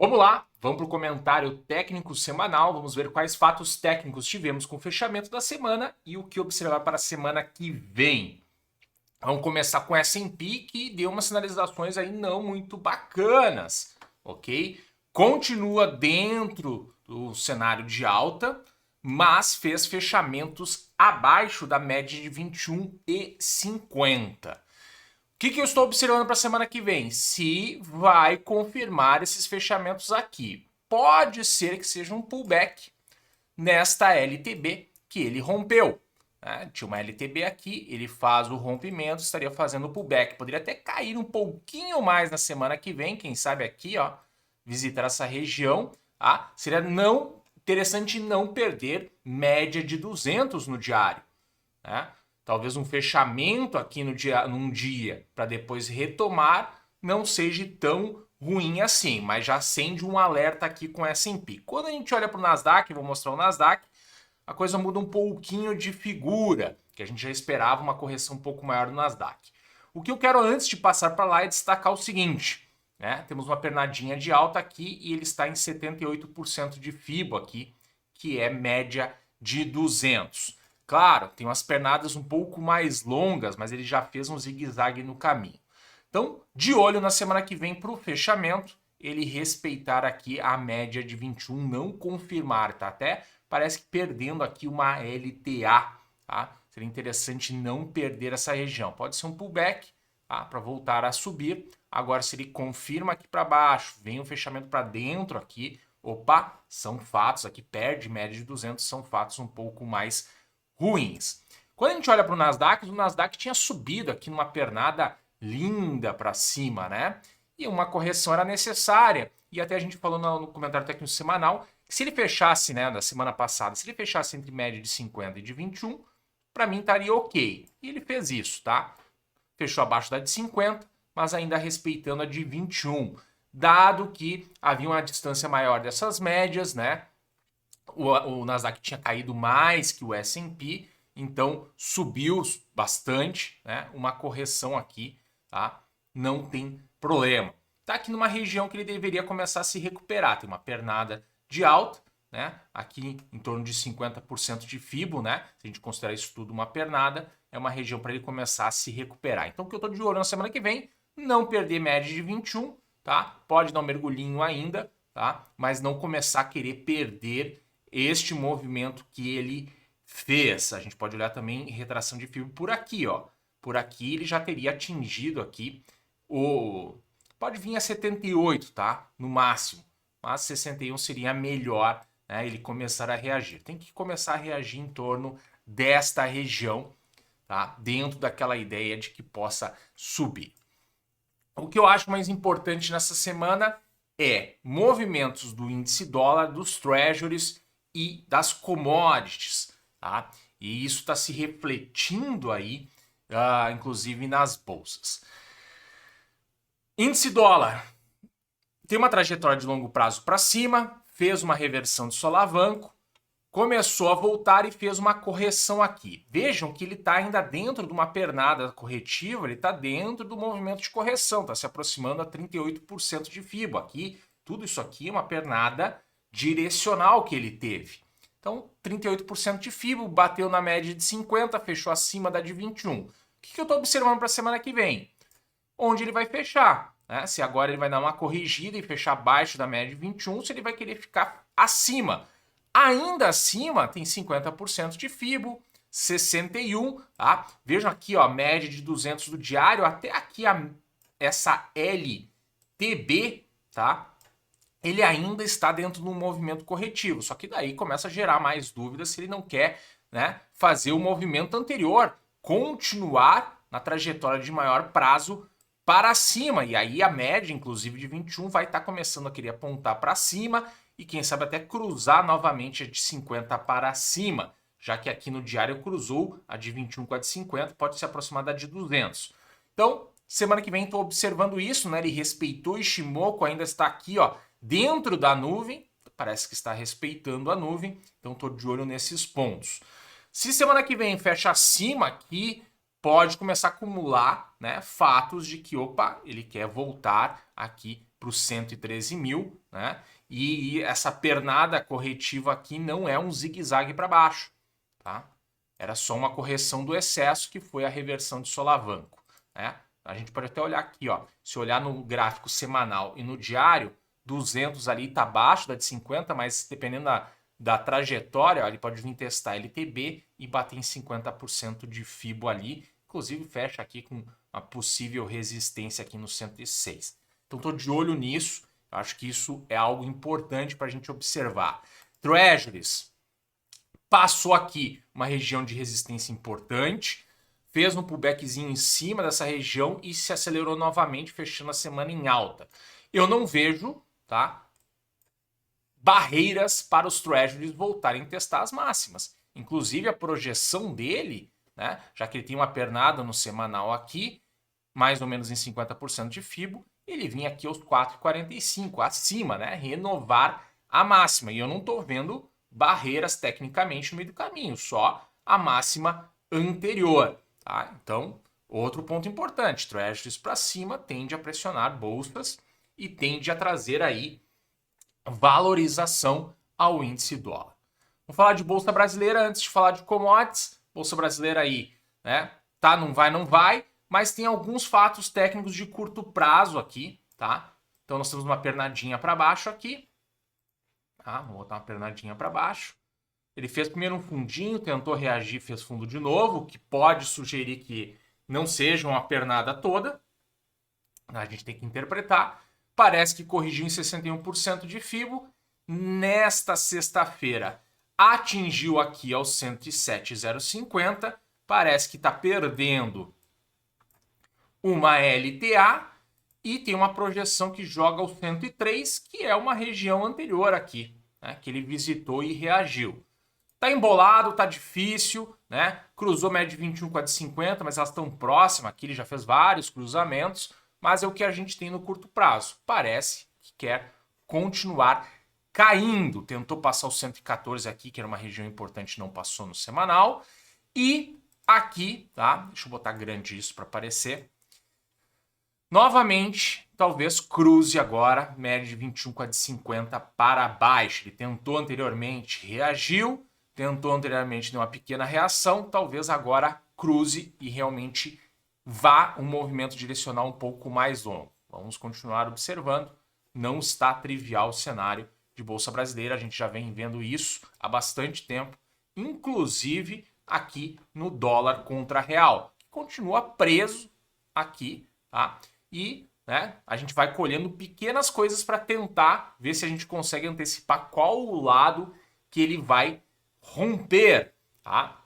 Vamos lá, vamos para o comentário técnico semanal. Vamos ver quais fatos técnicos tivemos com o fechamento da semana e o que observar para a semana que vem. Vamos começar com S&P, que deu umas sinalizações aí não muito bacanas, ok? Continua dentro do cenário de alta, mas fez fechamentos abaixo da média de 21,50. O que eu estou observando para a semana que vem? Se vai confirmar esses fechamentos aqui. Pode ser que seja um pullback nesta LTB que ele rompeu. Né? Tinha uma LTB aqui, ele faz o rompimento, estaria fazendo o pullback. Poderia até cair um pouquinho mais na semana que vem, quem sabe aqui, ó, visitar essa região. Tá? Seria não interessante não perder média de 200 no diário. Né? Talvez um fechamento aqui num dia para depois retomar não seja tão ruim assim, mas já acende um alerta aqui com S&P. Quando a gente olha para o Nasdaq, vou mostrar o Nasdaq, a coisa muda um pouquinho de figura, que a gente já esperava uma correção um pouco maior no Nasdaq. O que eu quero antes de passar para lá é destacar o seguinte, né? Temos uma pernadinha de alta aqui e ele está em 78% de FIBO aqui, que é média de 200. Claro, tem umas pernadas um pouco mais longas, mas ele já fez um zigue-zague no caminho. Então, de olho na semana que vem para o fechamento, ele respeitar aqui a média de 21, não confirmar, tá? Até parece que perdendo aqui uma LTA, tá? Seria interessante não perder essa região. Pode ser um pullback, tá? Para voltar a subir. Agora, se ele confirma aqui para baixo, vem o fechamento para dentro aqui, opa, são fatos aqui, perde média de 200, são fatos um pouco mais ruins. Quando a gente olha para o Nasdaq tinha subido aqui numa pernada linda para cima, né? E uma correção era necessária. E até a gente falou no comentário técnico semanal que se ele fechasse, né, da semana passada, se ele fechasse entre média de 50 e de 21, para mim estaria ok. E ele fez isso, tá? Fechou abaixo da de 50, mas ainda respeitando a de 21. Dado que havia uma distância maior dessas médias, né? O Nasdaq tinha caído mais que o S&P, então subiu bastante, né? Uma correção aqui, tá? Não tem problema. Tá aqui numa região que ele deveria começar a se recuperar. Tem uma pernada de alta, né? Aqui em torno de 50% de FIBO, né? Se a gente considerar isso tudo uma pernada, é uma região para ele começar a se recuperar. Então, o que eu estou de olho na semana que vem, não perder média de 21, tá? Pode dar um mergulhinho ainda, tá? Mas não começar a querer perder este movimento que ele fez. A gente pode olhar também retração de FIBO por aqui, ó. Por aqui ele já teria atingido aqui o... Pode vir a 78, tá? No máximo. Mas 61 seria melhor, né? Ele começar a reagir. Tem que começar a reagir em torno desta região, tá? Dentro daquela ideia de que possa subir. O que eu acho mais importante nessa semana é movimentos do índice dólar, dos treasuries e das commodities, tá? E isso está se refletindo aí, inclusive nas bolsas. Índice dólar tem uma trajetória de longo prazo para cima, fez uma reversão de solavanco, começou a voltar e fez uma correção aqui. Vejam que ele está ainda dentro de uma pernada corretiva, ele está dentro do movimento de correção, está se aproximando a 38% de FIBO. Aqui, tudo isso aqui é uma pernada direcional que ele teve. Então, 38% de FIBO, bateu na média de 50, fechou acima da de 21. O que eu estou observando para a semana que vem? Onde ele vai fechar. Né? Se agora ele vai dar uma corrigida e fechar abaixo da média de 21, se ele vai querer ficar acima. Ainda acima tem 50% de FIBO, 61, tá? Vejam aqui, ó, a média de 200 do diário, até aqui essa LTB, tá? Ele ainda está dentro de um movimento corretivo, só que daí começa a gerar mais dúvidas se ele não quer, né, fazer o movimento anterior, continuar na trajetória de maior prazo para cima, e aí a média, inclusive de 21, vai estar começando a querer apontar para cima e quem sabe até cruzar novamente a de 50 para cima, já que aqui no diário cruzou a de 21 com a de 50, pode se aproximar da de 200. Então, semana que vem estou observando isso, né? Ele respeitou Ishimoku, ainda está aqui, ó, dentro da nuvem, parece que está respeitando a nuvem, então estou de olho nesses pontos. Se semana que vem fecha acima aqui, pode começar a acumular, né, fatos de que, opa, ele quer voltar aqui para os 113 mil, né? E essa pernada corretiva aqui não é um zigue-zague para baixo, tá? Era só uma correção do excesso, que foi a reversão de solavanco, né? A gente pode até olhar aqui, ó. Se olhar no gráfico semanal e no diário, 200 ali está abaixo da de 50, mas dependendo da trajetória, ó, ele pode vir testar LTB e bater em 50% de FIBO ali. Inclusive fecha aqui com uma possível resistência aqui no 106. Então estou de olho nisso. Acho que isso é algo importante para a gente observar. Treasuries passou aqui uma região de resistência importante, fez um pullbackzinho em cima dessa região e se acelerou novamente, fechando a semana em alta. Eu não vejo, tá, barreiras para os Treasuries voltarem a testar as máximas. Inclusive a projeção dele, né, já que ele tem uma pernada no semanal aqui, mais ou menos em 50% de FIBO, ele vinha aqui aos 4,45, acima, né, renovar a máxima. E eu não estou vendo barreiras tecnicamente no meio do caminho, só a máxima anterior. Tá? Então, outro ponto importante, Treasuries para cima tende a pressionar bolsas e tende a trazer aí valorização ao índice dólar. Vamos falar de bolsa brasileira antes de falar de commodities. Bolsa brasileira aí, né? Tá, não vai, mas tem alguns fatos técnicos de curto prazo aqui, tá? Então nós temos uma pernadinha para baixo aqui. Tá? Vou botar uma pernadinha para baixo. Ele fez primeiro um fundinho, tentou reagir, fez fundo de novo, o que pode sugerir que não seja uma pernada toda. A gente tem que interpretar. Parece que corrigiu em 61% de FIBO. Nesta sexta-feira, atingiu aqui aos 107,050. Parece que está perdendo uma LTA e tem uma projeção que joga aos 103, que é uma região anterior aqui, né, que ele visitou e reagiu. Tá embolado, tá difícil, né? Cruzou média de 21 com a de 50, mas elas estão próximas. Aqui ele já fez vários cruzamentos, mas é o que a gente tem no curto prazo. Parece que quer continuar caindo. Tentou passar o 114 aqui, que era uma região importante, não passou no semanal. E aqui, tá? Deixa eu botar grande isso para aparecer. Novamente, talvez cruze agora, média de 21 com a de 50 para baixo. Ele tentou anteriormente, reagiu. Tentou anteriormente, deu uma pequena reação, talvez agora cruze e realmente vá um movimento direcional um pouco mais longo. Vamos continuar observando, não está trivial o cenário de Bolsa Brasileira, a gente já vem vendo isso há bastante tempo, inclusive aqui no dólar contra real, que continua preso aqui, tá? E né, a gente vai colhendo pequenas coisas para tentar ver se a gente consegue antecipar qual o lado que ele vai romper, tá?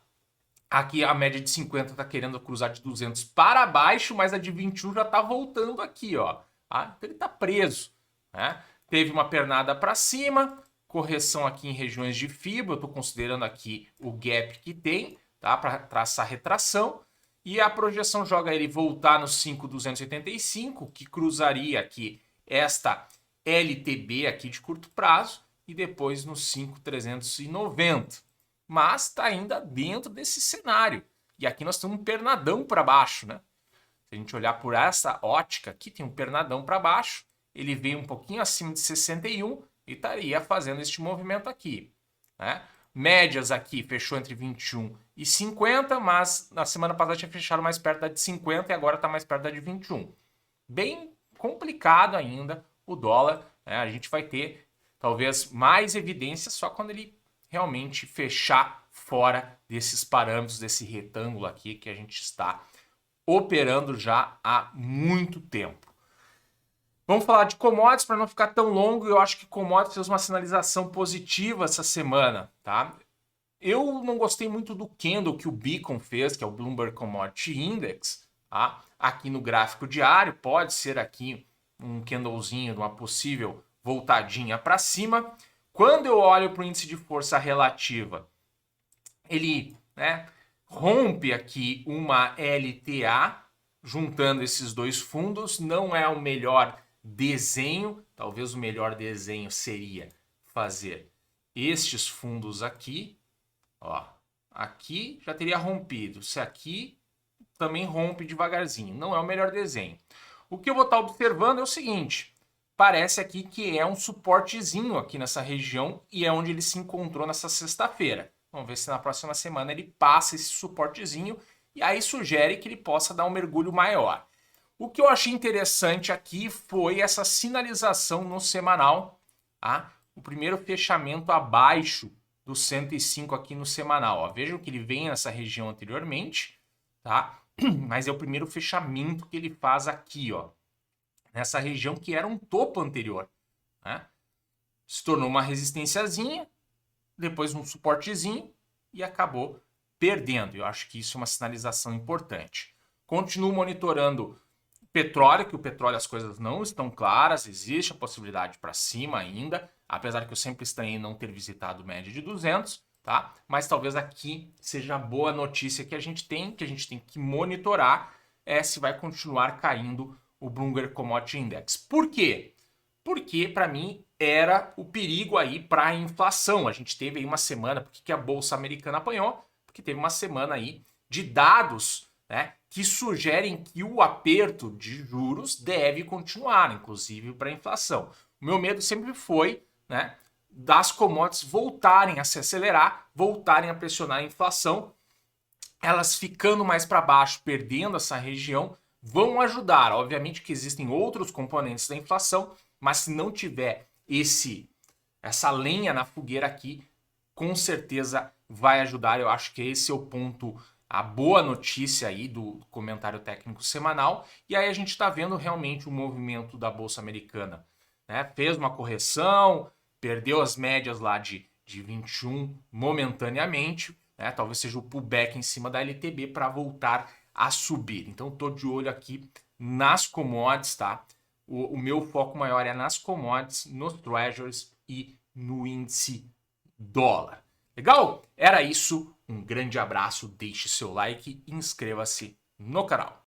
Aqui a média de 50 está querendo cruzar de 200 para baixo, mas a de 21 já está voltando aqui, ó. Tá? Então ele está preso, né? Teve uma pernada para cima, correção aqui em regiões de FIBO, eu estou considerando aqui o gap que tem, tá? Para traçar retração. E a projeção joga ele voltar no 5,285, que cruzaria aqui esta LTB aqui de curto prazo, e depois no 5,390. Mas está ainda dentro desse cenário. E aqui nós temos um pernadão para baixo, né? Se a gente olhar por essa ótica aqui, tem um pernadão para baixo. Ele veio um pouquinho acima de 61 e estaria fazendo este movimento aqui, né? Médias aqui fechou entre 21 e 50, mas na semana passada tinha fechado mais perto da de 50 e agora está mais perto da de 21. Bem complicado ainda o dólar, né? A gente vai ter talvez mais evidência só quando ele realmente fechar fora desses parâmetros, desse retângulo aqui que a gente está operando já há muito tempo. Vamos falar de commodities para não ficar tão longo. Eu acho que commodities fez uma sinalização positiva essa semana, tá? Eu não gostei muito do candle que o Beacon fez, que é o Bloomberg Commodity Index, tá? Aqui no gráfico diário, pode ser aqui um candlezinho de uma possível voltadinha para cima. Quando eu olho para o índice de força relativa, ele, né, rompe aqui uma LTA, juntando esses dois fundos. Não é o melhor desenho, talvez o melhor desenho seria fazer estes fundos aqui, ó, aqui já teria rompido, se aqui também rompe devagarzinho, não é o melhor desenho. O que eu vou estar observando é o seguinte, parece aqui que é um suportezinho aqui nessa região e é onde ele se encontrou nessa sexta-feira. Vamos ver se na próxima semana ele passa esse suportezinho e aí sugere que ele possa dar um mergulho maior. O que eu achei interessante aqui foi essa sinalização no semanal, tá? O primeiro fechamento abaixo do 105 aqui no semanal. Ó. Vejam que ele vem nessa região anteriormente, tá? Mas é o primeiro fechamento que ele faz aqui, ó, nessa região que era um topo anterior, né? Se tornou uma resistênciazinha, depois um suportezinho e acabou perdendo. Eu acho que isso é uma sinalização importante. Continuo monitorando petróleo, que o petróleo as coisas não estão claras, existe a possibilidade para cima ainda, apesar que eu sempre estranhei não ter visitado média de 200, tá? Mas talvez aqui seja a boa notícia que a gente tem que monitorar se vai continuar caindo o Bloomberg Commodity Index. Por quê? Porque, para mim, era o perigo aí para a inflação. A gente teve aí uma semana, por que a Bolsa Americana apanhou? Porque teve uma semana aí de dados, né, que sugerem que o aperto de juros deve continuar, inclusive para a inflação. O meu medo sempre foi, né, das commodities voltarem a se acelerar, voltarem a pressionar a inflação, elas ficando mais para baixo, perdendo essa região, vão ajudar. Obviamente que existem outros componentes da inflação, mas se não tiver essa lenha na fogueira aqui, com certeza vai ajudar. Eu acho que esse é o ponto, a boa notícia aí do comentário técnico semanal. E aí a gente está vendo realmente o movimento da Bolsa Americana, né? Fez uma correção, perdeu as médias lá de 21 momentaneamente, né? Talvez seja o pullback em cima da LTB para voltar a subir. Então estou de olho aqui nas commodities, tá? O meu foco maior é nas commodities, nos treasuries e no índice dólar. Legal? Era isso. Um grande abraço, deixe seu like e inscreva-se no canal.